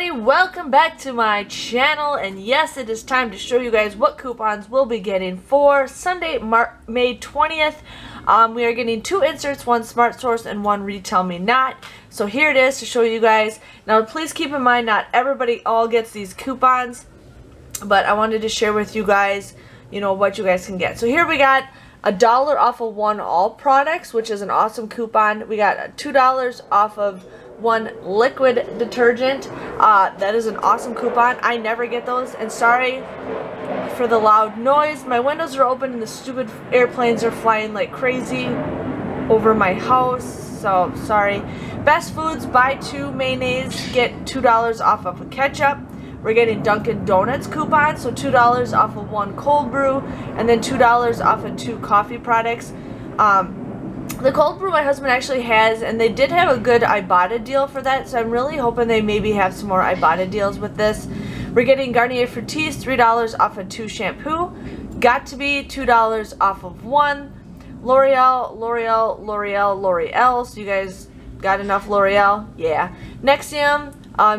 everybody, welcome back to my channel, and yes, it is time to show you guys what coupons we'll be getting for Sunday, May 20th. We are getting 2 inserts, 1 Smart Source and 1 Retail Me Not. So here it is to show you guys. Now please keep in mind, not everybody all gets these coupons, but I wanted to share with you guys, you know, what you guys can get. So here we got $1 off of 1 all products, which is an awesome coupon. We got $2 off of 1 liquid detergent. That is an awesome coupon. I never get those, and sorry for the loud noise. My windows are open and the stupid airplanes are flying like crazy over my house, so sorry. Best Foods, buy 2 mayonnaise, get $2 off of a ketchup. We're getting Dunkin' Donuts coupon, so $2 off of 1 cold brew, and then $2 off of 2 coffee products. The cold brew my husband actually has, and they did have a good Ibotta deal for that, so I'm really hoping they maybe have some more Ibotta deals with this. We're getting Garnier Fructis, $3 off of 2 shampoo. Got to be $2 off of 1. L'Oreal, so you guys got enough L'Oreal? Yeah. Nexium,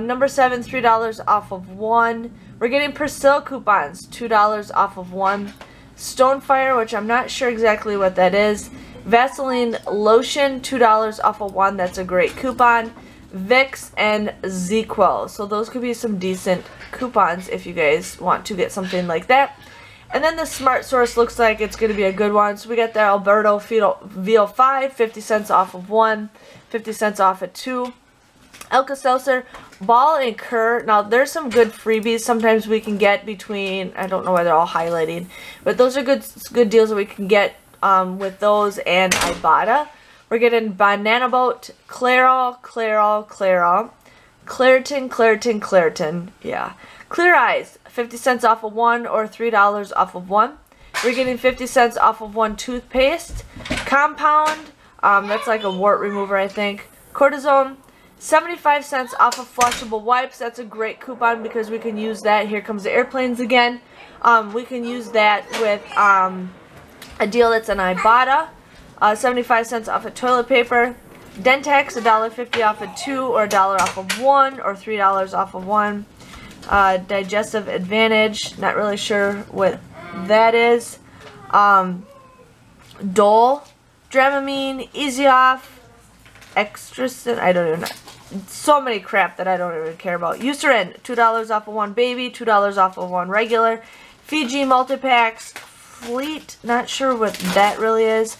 number 7, $3 off of 1. We're getting Persil coupons, $2 off of 1. Stonefire, which I'm not sure exactly what that is. Vaseline lotion, $2 off of 1. That's a great coupon. Vicks and ZzzQuil. So those could be some decent coupons if you guys want to get something like that. And then the Smart Source looks like it's going to be a good one. So we got the Alberto VO5, 50 cents off of 1, 50 cents off of 2. Alka-Seltzer, Ball and Cur. Now, there's some good freebies sometimes we can get between, I don't know why they're all highlighting, but those are good deals that we can get with those and Ibotta. We're getting Banana Boat, Clairol, Claritin, yeah. Clear Eyes, 50 cents off of 1 or $3 off of 1. We're getting 50 cents off of 1 toothpaste. Compound, that's like a wart remover, I think. Cortisone, 75 cents off of flushable wipes. That's a great coupon because we can use that. Here comes the airplanes again. We can use that with a deal that's an Ibotta. 75 cents off of toilet paper. Dentex, $1.50 off of 2 or $1 off of 1 or $3 off of 1. Digestive Advantage, not really sure what that is. Dole, Dramamine, Easy Off, Extra, I don't even know. So many crap that I don't even care about. Eucerin, $2 off of 1 baby, $2 off of 1 regular. Fiji multi-packs, Fleet, not sure what that really is.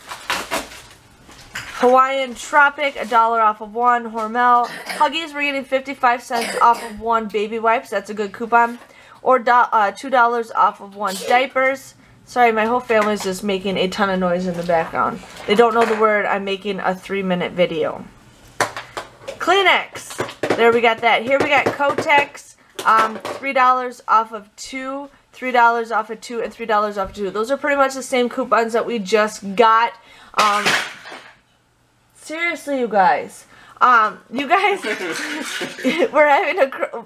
Hawaiian Tropic, $1 off of 1. Hormel. Huggies, we're getting 55 cents off of 1 baby wipes. That's a good coupon. Or $2 off of 1 diapers. Sorry, my whole family's just making a ton of noise in the background. They don't know the word. I'm making a 3-minute video. Kleenex. There we got that. Here we got Kotex. $3 off of 2. $3 off of 2 and $3 off of 2. Those are pretty much the same coupons that we just got. Seriously, you guys. We're having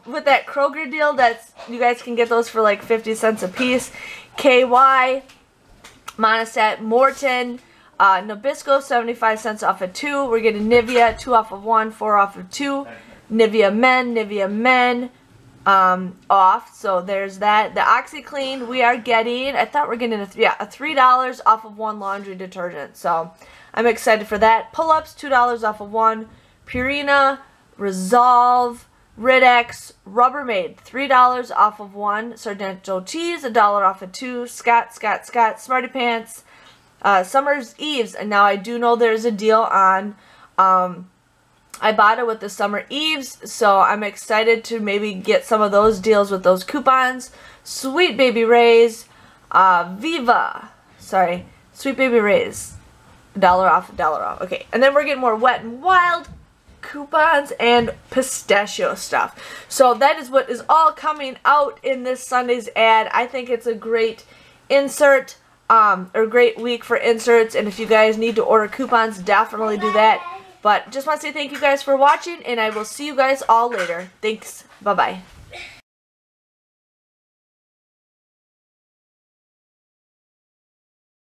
with that Kroger deal. That's, you guys can get those for like 50 cents a piece. KY, Monistat, Morton, Nabisco, 75 cents off of 2. We're getting Nivea, 2 off of 1, 4 off of 2. Nivea Men, off. So there's that. The OxyClean, we are getting, I thought we were getting a $3 off of 1 laundry detergent. So I'm excited for that. Pull-ups, $2 off of 1. Purina, Resolve, Rid-X, Rubbermaid, $3 off of 1. Sargento Cheese, $1 off of 2. Scott, Smarty Pants, Summer's Eves. And now I do know there's a deal on Ibotta with the Summer Eves, so I'm excited to maybe get some of those deals with those coupons. Sweet Baby Ray's, Sweet Baby Ray's, $1 off, $1 off. Okay, and then we're getting more Wet and Wild coupons and pistachio stuff. So that is what is all coming out in this Sunday's ad. I think it's a great insert, or great week for inserts, and if you guys need to order coupons, definitely do that. But just want to say thank you guys for watching, and I will see you guys all later. Thanks. Bye-bye.